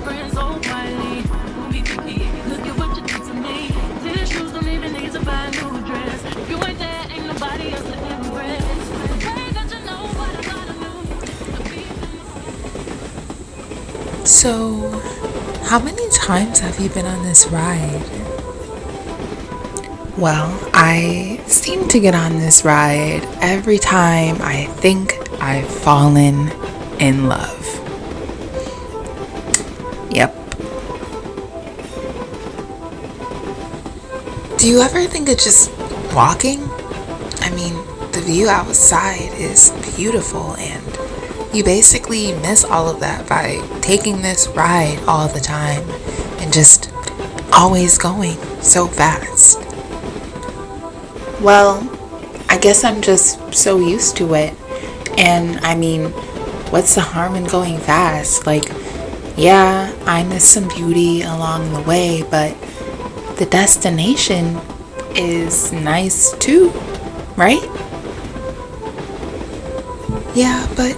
friends so quietly. Who be picky? Look at what you did to me. These shoes don't even need to buy a new dress. If you ain't there, ain't nobody else to impress. Pray that you know what I gotta do. So, how many times have you been on this ride? Well, I seem to get on this ride every time I think I've fallen in love. Yep. Do you ever think of just walking? I mean, the view outside is beautiful, and you basically miss all of that by taking this ride all the time and just always going so fast. Well, I guess I'm just so used to it. And I mean, what's the harm in going fast? Like, yeah, I miss some beauty along the way, but the destination is nice too, right? Yeah, but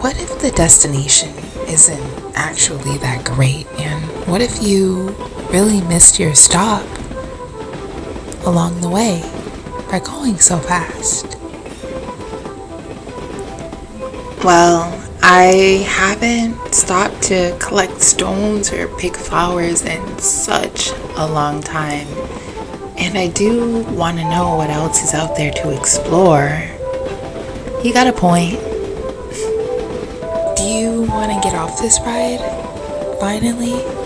what if the destination isn't actually that great? And what if you really missed your stop along the way by going so fast? Well, I haven't stopped to collect stones or pick flowers in such a long time. And I do want to know what else is out there to explore. You got a point. Do you want to get off this ride? Finally?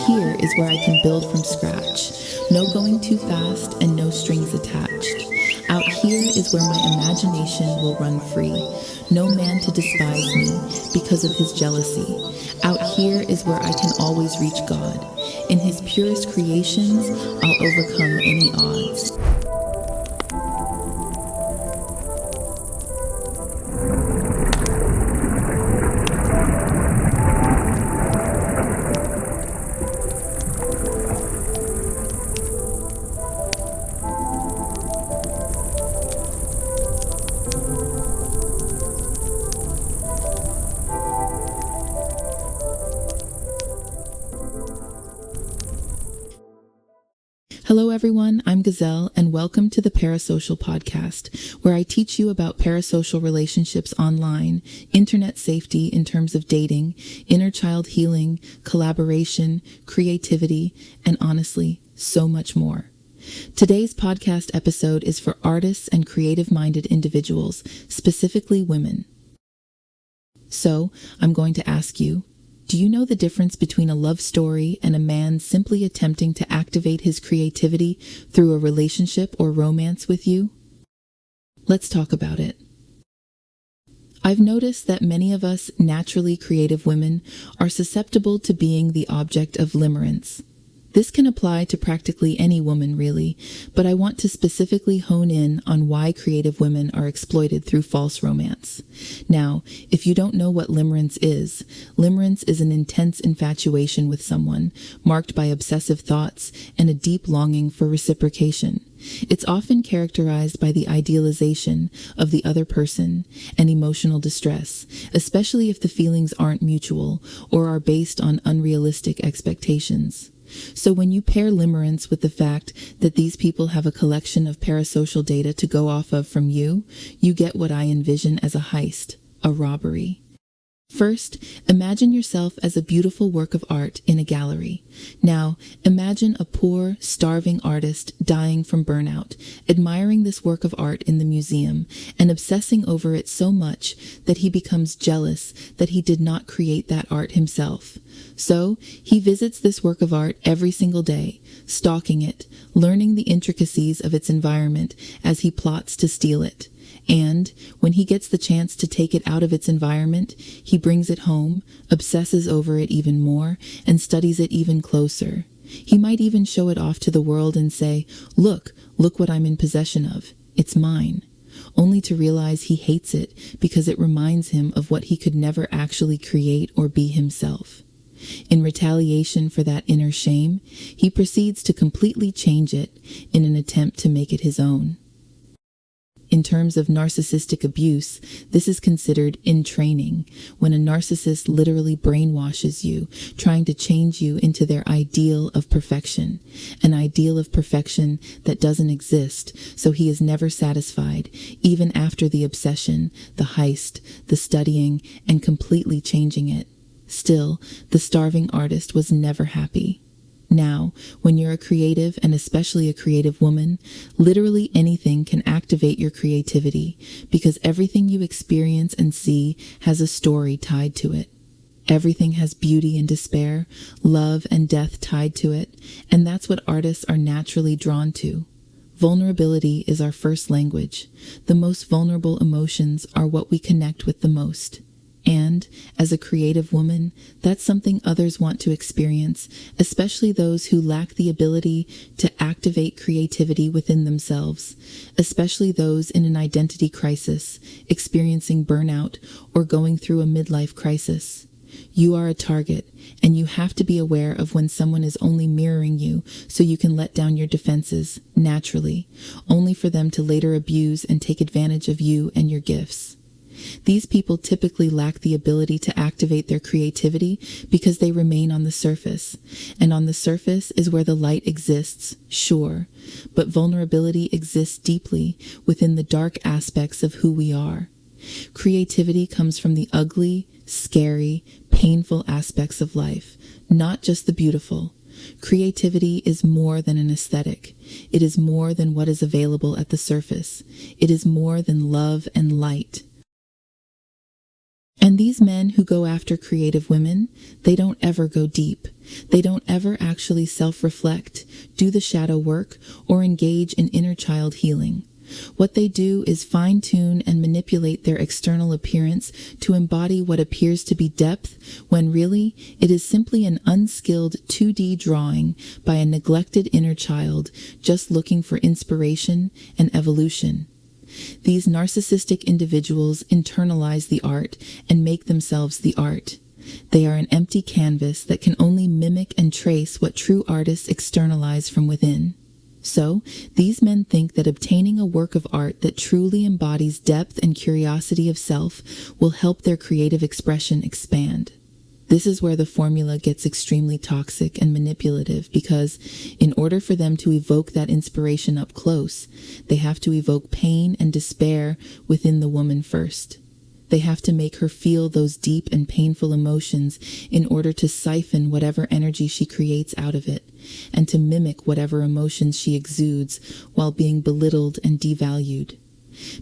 Here is where I can build from scratch. No going too fast and no strings attached. Out here is where my imagination will run free. No man to despise me because of his jealousy. Out here is where I can always reach God. In his purest creations, I'll overcome any odds. Hello everyone, I'm Gazelle and welcome to the Parasocial Podcast, where I teach you about parasocial relationships online, internet safety in terms of dating, inner child healing, collaboration, creativity, and honestly, so much more. Today's podcast episode is for artists and creative-minded individuals, specifically women. So, I'm going to ask you, do you know the difference between a love story and a man simply attempting to activate his creativity through a relationship or romance with you? Let's talk about it. I've noticed that many of us naturally creative women are susceptible to being the object of limerence. This can apply to practically any woman, really, but I want to specifically hone in on why creative women are exploited through false romance. Now, if you don't know what limerence is an intense infatuation with someone, marked by obsessive thoughts and a deep longing for reciprocation. It's often characterized by the idealization of the other person and emotional distress, especially if the feelings aren't mutual or are based on unrealistic expectations. So when you pair limerence with the fact that these people have a collection of parasocial data to go off of from you, you get what I envision as a heist, a robbery. First, imagine yourself as a beautiful work of art in a gallery. Now, imagine a poor, starving artist dying from burnout, admiring this work of art in the museum and obsessing over it so much that he becomes jealous that he did not create that art himself. So, he visits this work of art every single day, stalking it, learning the intricacies of its environment as he plots to steal it. And when he gets the chance to take it out of its environment, he brings it home, obsesses over it even more, and studies it even closer. He might even show it off to the world and say, look what I'm in possession of. It's mine. only to realize he hates it because it reminds him of what he could never actually create or be himself. In retaliation for that inner shame, he proceeds to completely change it in an attempt to make it his own. In terms of narcissistic abuse, this is considered entraining, when a narcissist literally brainwashes you, trying to change you into their ideal of perfection, an ideal of perfection that doesn't exist, so he is never satisfied, even after the obsession, the heist, the studying, and completely changing it. Still, the starving artist was never happy. Now, when you're a creative, and especially a creative woman, literally anything can activate your creativity because everything you experience and see has a story tied to it. Everything has beauty and despair, love and death tied to it, and that's what artists are naturally drawn to. Vulnerability is our first language. The most vulnerable emotions are what we connect with the most. And, as a creative woman, that's something others want to experience, especially those who lack the ability to activate creativity within themselves, especially those in an identity crisis, experiencing burnout, or going through a midlife crisis. You are a target, and you have to be aware of when someone is only mirroring you so you can let down your defenses, naturally, only for them to later abuse and take advantage of you and your gifts. These people typically lack the ability to activate their creativity because they remain on the surface. And on the surface is where the light exists, sure, but vulnerability exists deeply within the dark aspects of who we are. Creativity comes from the ugly, scary, painful aspects of life, not just the beautiful. Creativity is more than an aesthetic. It is more than what is available at the surface. It is more than love and light. And these men who go after creative women, they don't ever go deep. They don't ever actually self-reflect, do the shadow work, or engage in inner child healing. What they do is fine-tune and manipulate their external appearance to embody what appears to be depth, when really it is simply an unskilled 2D drawing by a neglected inner child just looking for inspiration and evolution. These narcissistic individuals internalize the art and make themselves the art. They are an empty canvas that can only mimic and trace what true artists externalize from within. So, these men think that obtaining a work of art that truly embodies depth and curiosity of self will help their creative expression expand. This is where the formula gets extremely toxic and manipulative because, in order for them to evoke that inspiration up close, they have to evoke pain and despair within the woman first. They have to make her feel those deep and painful emotions in order to siphon whatever energy she creates out of it, and to mimic whatever emotions she exudes while being belittled and devalued.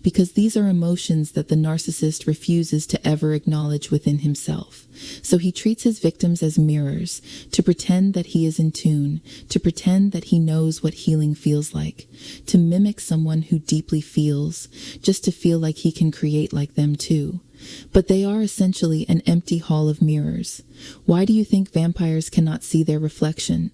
Because these are emotions that the narcissist refuses to ever acknowledge within himself. So he treats his victims as mirrors, to pretend that he is in tune, to pretend that he knows what healing feels like, to mimic someone who deeply feels, just to feel like he can create like them too. But they are essentially an empty hall of mirrors. Why do you think vampires cannot see their reflection?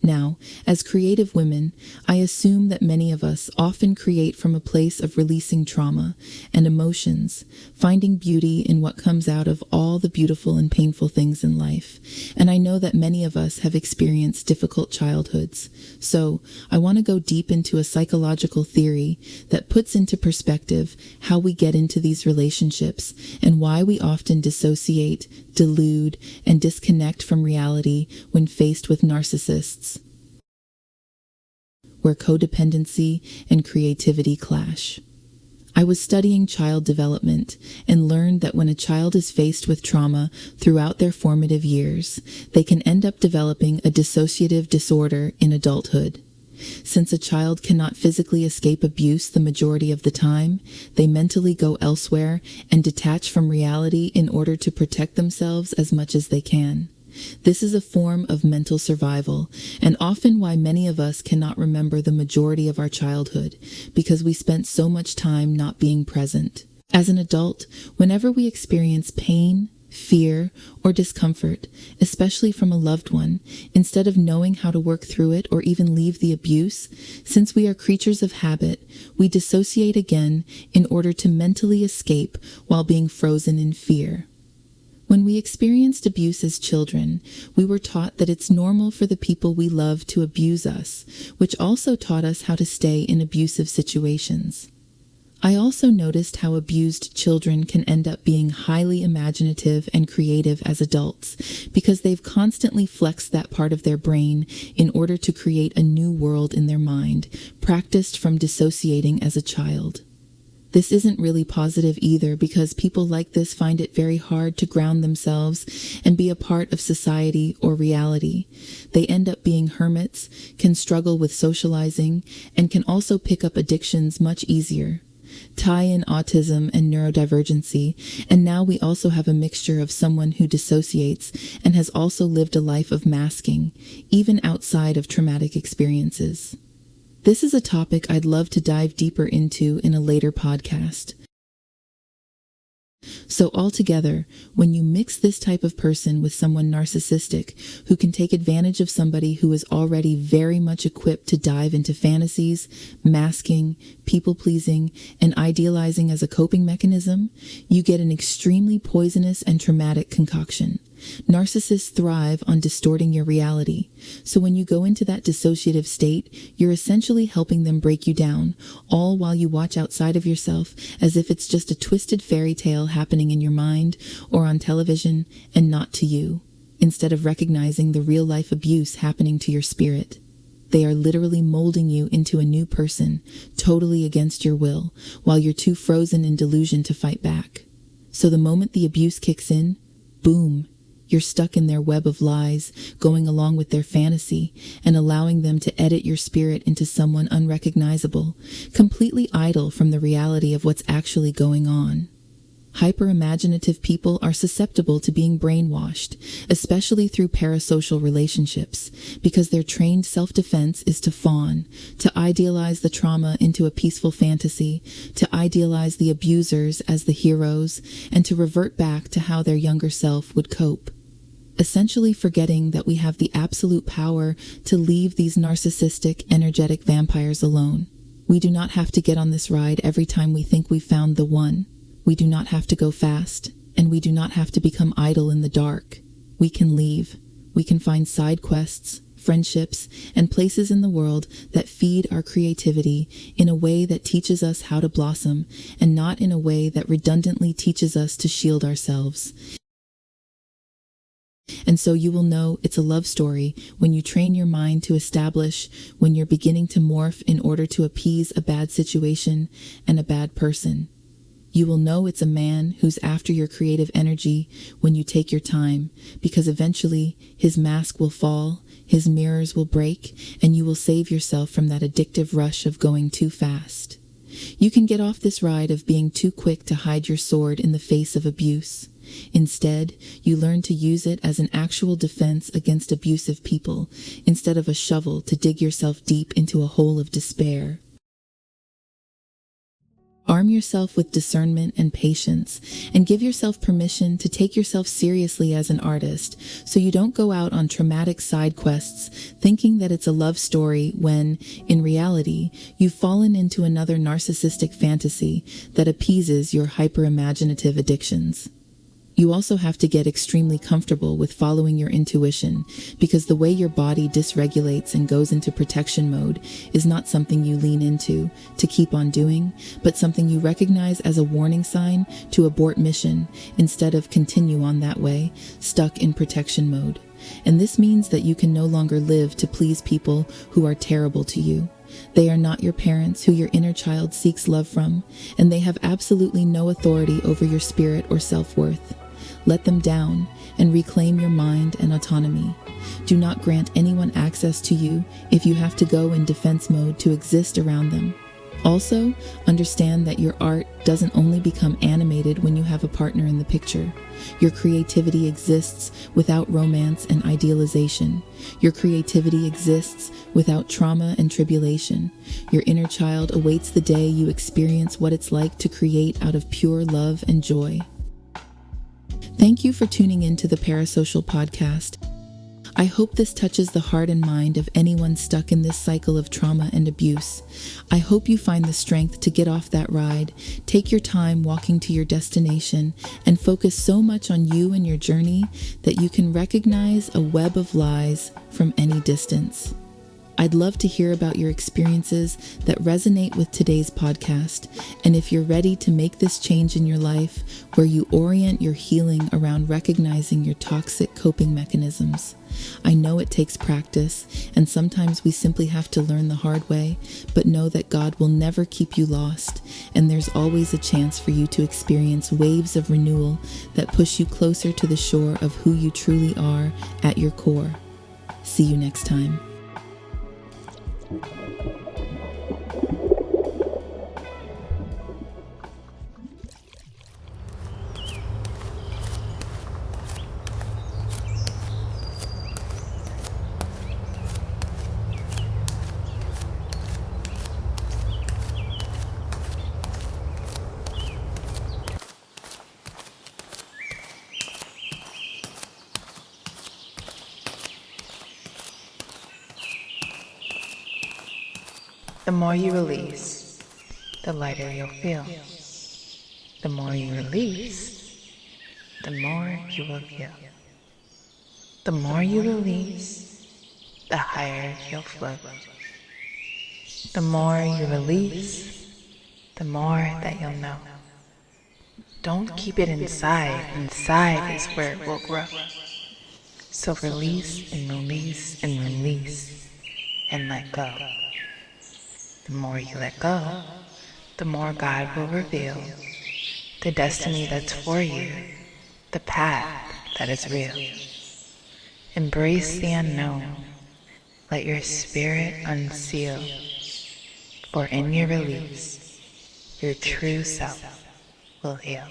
Now, as creative women, I assume that many of us often create from a place of releasing trauma and emotions, finding beauty in what comes out of all the beautiful and painful things in life. And I know that many of us have experienced difficult childhoods. So, I want to go deep into a psychological theory that puts into perspective how we get into these relationships and why we often dissociate, delude, and disconnect from reality when faced with narcissists, where codependency and creativity clash. I was studying child development and learned that when a child is faced with trauma throughout their formative years, they can end up developing a dissociative disorder in adulthood. Since a child cannot physically escape abuse the majority of the time, they mentally go elsewhere and detach from reality in order to protect themselves as much as they can. This is a form of mental survival, and often why many of us cannot remember the majority of our childhood, because we spent so much time not being present. As an adult, whenever we experience pain, fear, or discomfort, especially from a loved one, instead of knowing how to work through it or even leave the abuse, since we are creatures of habit, we dissociate again in order to mentally escape while being frozen in fear. When we experienced abuse as children, we were taught that it's normal for the people we love to abuse us, which also taught us how to stay in abusive situations. I also noticed how abused children can end up being highly imaginative and creative as adults because they've constantly flexed that part of their brain in order to create a new world in their mind, practiced from dissociating as a child. This isn't really positive either because people like this find it very hard to ground themselves and be a part of society or reality. They end up being hermits, can struggle with socializing, and can also pick up addictions much easier. Tie in autism and neurodivergency, and now we also have a mixture of someone who dissociates and has also lived a life of masking, even outside of traumatic experiences. This is a topic I'd love to dive deeper into in a later podcast. So altogether, when you mix this type of person with someone narcissistic who can take advantage of somebody who is already very much equipped to dive into fantasies, masking, people-pleasing, and idealizing as a coping mechanism, you get an extremely poisonous and traumatic concoction. Narcissists thrive on distorting your reality. So when you go into that dissociative state, you're essentially helping them break you down, all while you watch outside of yourself as if it's just a twisted fairy tale happening in your mind or on television and not to you, instead of recognizing the real-life abuse happening to your spirit. They are literally molding you into a new person, totally against your will, while you're too frozen in delusion to fight back. So the moment the abuse kicks in, boom, you're stuck in their web of lies, going along with their fantasy and allowing them to edit your spirit into someone unrecognizable, completely idle from the reality of what's actually going on. Hyper-imaginative people are susceptible to being brainwashed, especially through parasocial relationships, because their trained self-defense is to fawn, to idealize the trauma into a peaceful fantasy, to idealize the abusers as the heroes, and to revert back to how their younger self would cope. Essentially forgetting that we have the absolute power to leave these narcissistic, energetic vampires alone. We do not have to get on this ride every time we think we've found the one. We do not have to go fast, and we do not have to become idle in the dark. We can leave. We can find side quests, friendships, and places in the world that feed our creativity in a way that teaches us how to blossom, and not in a way that redundantly teaches us to shield ourselves. And so you will know it's a love story when you train your mind to establish when you're beginning to morph in order to appease a bad situation and a bad person. You will know it's a man who's after your creative energy when you take your time, because eventually his mask will fall, his mirrors will break, and you will save yourself from that addictive rush of going too fast. You can get off this ride of being too quick to hide your sword in the face of abuse. Instead, you learn to use it as an actual defense against abusive people, instead of a shovel to dig yourself deep into a hole of despair. Arm yourself with discernment and patience, and give yourself permission to take yourself seriously as an artist, so you don't go out on traumatic side quests thinking that it's a love story when, in reality, you've fallen into another narcissistic fantasy that appeases your hyper-imaginative addictions. You also have to get extremely comfortable with following your intuition, because the way your body dysregulates and goes into protection mode is not something you lean into to keep on doing, but something you recognize as a warning sign to abort mission instead of continue on that way, stuck in protection mode. And this means that you can no longer live to please people who are terrible to you. They are not your parents who your inner child seeks love from, and they have absolutely no authority over your spirit or self-worth. Let them down and reclaim your mind and autonomy. Do not grant anyone access to you if you have to go in defense mode to exist around them. Also, understand that your art doesn't only become animated when you have a partner in the picture. Your creativity exists without romance and idealization. Your creativity exists without trauma and tribulation. Your inner child awaits the day you experience what it's like to create out of pure love and joy. Thank you for tuning in to the Parasocial Podcast. I hope this touches the heart and mind of anyone stuck in this cycle of trauma and abuse. I hope you find the strength to get off that ride, take your time walking to your destination, and focus so much on you and your journey that you can recognize a web of lies from any distance. I'd love to hear about your experiences that resonate with today's podcast, and if you're ready to make this change in your life where you orient your healing around recognizing your toxic coping mechanisms. I know it takes practice, and sometimes we simply have to learn the hard way, but know that God will never keep you lost, and there's always a chance for you to experience waves of renewal that push you closer to the shore of who you truly are at your core. See you next time. The more you release, the lighter you'll feel. The more you release, the more you will feel. The more you release, the higher you'll float. The more you release, the more that you'll know. Don't keep it inside. Inside is where it will grow. So release and release and release and let go. The more you let go, the more God will reveal the destiny that's for you, the path that is real. Embrace the unknown. Let your spirit unseal. For in your release, your true self will heal.